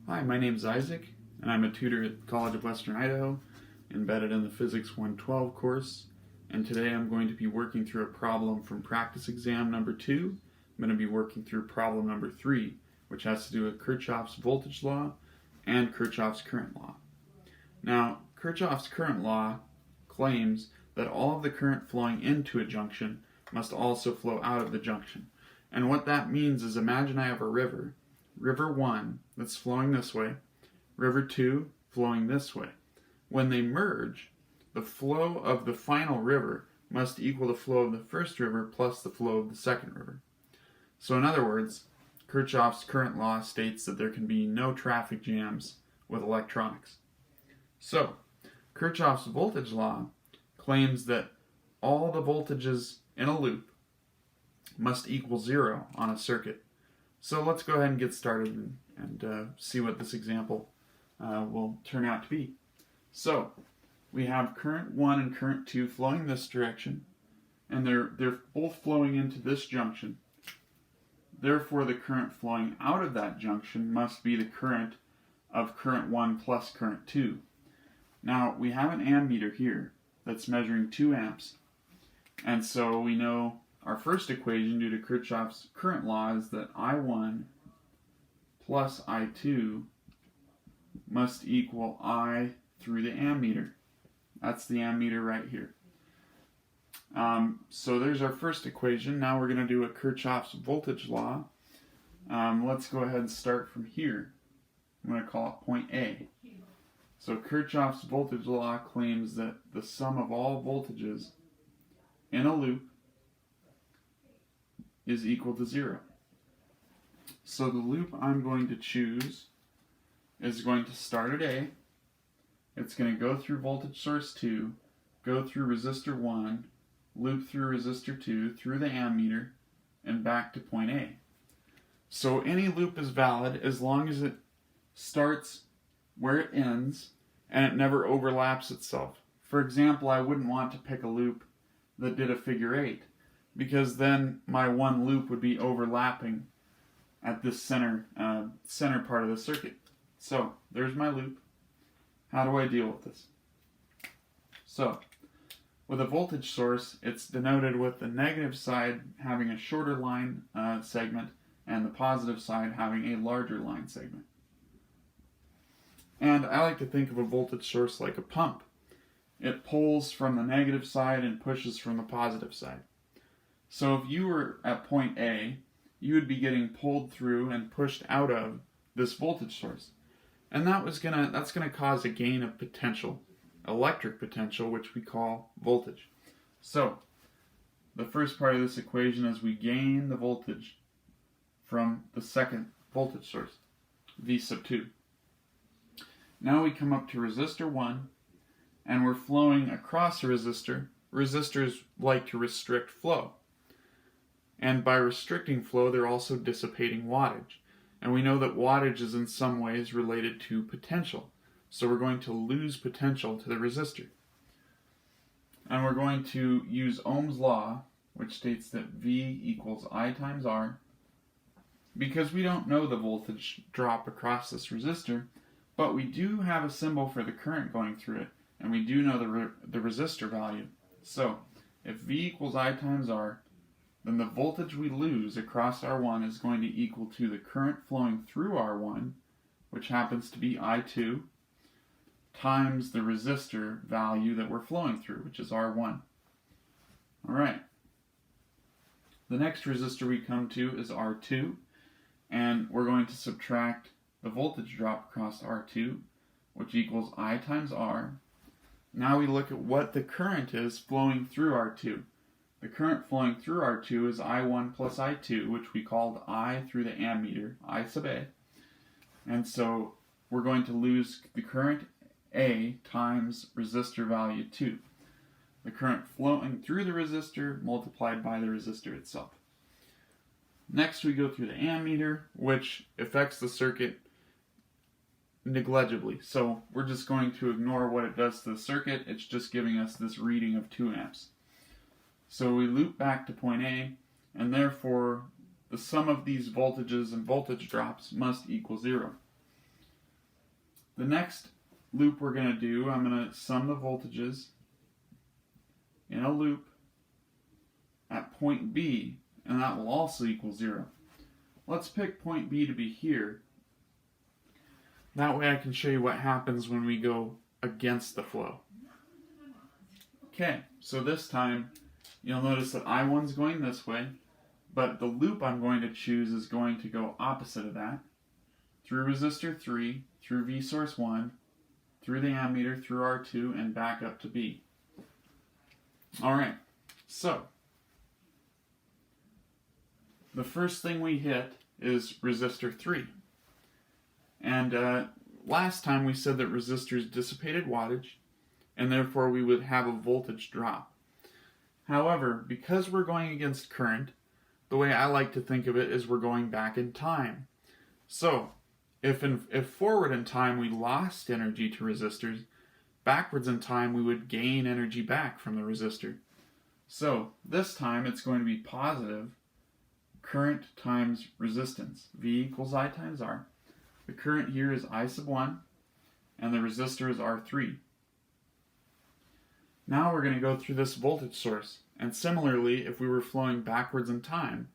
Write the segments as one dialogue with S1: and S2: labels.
S1: Hi, my name is Isaac, and I'm a tutor at the College of Western Idaho, embedded in the Physics 112 course, and today I'm going to be working through a problem from practice exam number 2. I'm going to be working through problem number 3, which has to do with Kirchhoff's voltage law and Kirchhoff's current law. Now, Kirchhoff's current law claims that all of the current flowing into a junction must also flow out of the junction. And what that means is, imagine I have a river. River 1 that's flowing this way, River 2 flowing this way. When they merge, the flow of the final river must equal the flow of the first river plus the flow of the second river. So in other words, Kirchhoff's current law states that there can be no traffic jams with electronics. So, Kirchhoff's voltage law claims that all the voltages in a loop must equal 0 on a circuit. So let's go ahead and get started and see what this example will turn out to be. So we have current 1 and current 2 flowing this direction, and they're both flowing into this junction. Therefore, the current flowing out of that junction must be the current of current 1 plus current 2. Now, we have an ammeter here that's measuring 2 amps, and so we know our first equation due to Kirchhoff's current law is that I1 plus I2 must equal I through the ammeter. That's the ammeter right here. So there's our first equation. Now we're going to do a Kirchhoff's voltage law. Let's go ahead and start from here. I'm going to call it point A. So Kirchhoff's voltage law claims that the sum of all voltages in a loop is equal to 0. So the loop I'm going to choose is going to start at A. It's going to go through voltage source 2, go through resistor 1, loop through resistor 2, through the ammeter, and back to point A. So any loop is valid as long as it starts where it ends and it never overlaps itself. For example, I wouldn't want to pick a loop that did a figure 8, because then my one loop would be overlapping at this center part of the circuit. So there's my loop. How do I deal with this? So with a voltage source, it's denoted with the negative side having a shorter line segment and the positive side having a larger line segment. And I like to think of a voltage source like a pump. It pulls from the negative side and pushes from the positive side. So if you were at point A, you would be getting pulled through and pushed out of this voltage source. And that's gonna cause a gain of potential, electric potential, which we call voltage. So the first part of this equation is we gain the voltage from the second voltage source, V sub 2. Now we come up to resistor 1, and we're flowing across a resistor. Resistors like to restrict flow. And by restricting flow, they're also dissipating wattage. And we know that wattage is in some ways related to potential. So we're going to lose potential to the resistor. And we're going to use Ohm's law, which states that V equals I times R. Because we don't know the voltage drop across this resistor, but we do have a symbol for the current going through it, and we do know the resistor value. So if V equals I times R, then the voltage we lose across R1 is going to equal to the current flowing through R1, which happens to be I2, times the resistor value that we're flowing through, which is R1. Alright. The next resistor we come to is R2, and we're going to subtract the voltage drop across R2, which equals I times R. Now we look at what the current is flowing through R2. The current flowing through R2 is I1 plus I2, which we called I through the ammeter, I sub A. And so we're going to lose the current A times resistor value 2. The current flowing through the resistor multiplied by the resistor itself. Next we go through the ammeter, which affects the circuit negligibly. So we're just going to ignore what it does to the circuit. It's just giving us this reading of 2 amps. So we loop back to point A, and therefore the sum of these voltages and voltage drops must equal 0. The next loop we're going to do, I'm going to sum the voltages in a loop at point B, and that will also equal 0. Let's pick point B to be here. That way I can show you what happens when we go against the flow. Okay, so this time you'll notice that I1's going this way, but the loop I'm going to choose is going to go opposite of that, through resistor 3, through V source 1, through the ammeter, through R2, and back up to B. Alright, so the first thing we hit is resistor 3. And last time we said that resistors dissipated wattage, and therefore we would have a voltage drop. However, because we're going against current, the way I like to think of it is we're going back in time. So, if forward in time we lost energy to resistors, backwards in time we would gain energy back from the resistor. So, this time it's going to be positive current times resistance. V equals I times R. The current here is I sub 1, and the resistor is R3. Now we're going to go through this voltage source, and similarly, if we were flowing backwards in time,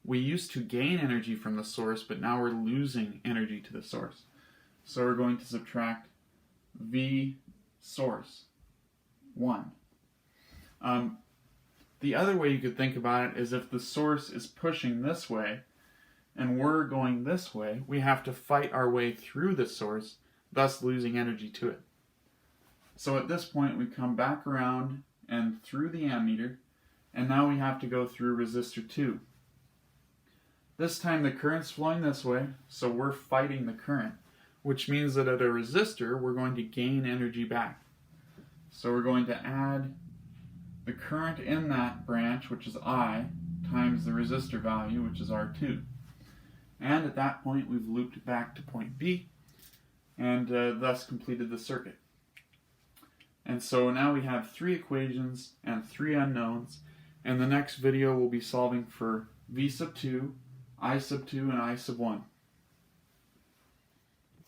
S1: we used to gain energy from the source, but now we're losing energy to the source. So we're going to subtract V source 1. The other way you could think about it is if the source is pushing this way and we're going this way, we have to fight our way through the source, thus losing energy to it. So at this point we come back around and through the ammeter, and now we have to go through resistor 2. This time the current's flowing this way, so we're fighting the current, which means that at a resistor we're going to gain energy back. So we're going to add the current in that branch, which is I, times the resistor value, which is R2. And at that point we've looped back to point B, and thus completed the circuit. And so now we have 3 equations and 3 unknowns, and the next video we'll be solving for V sub 2, I sub 2, and I sub 1.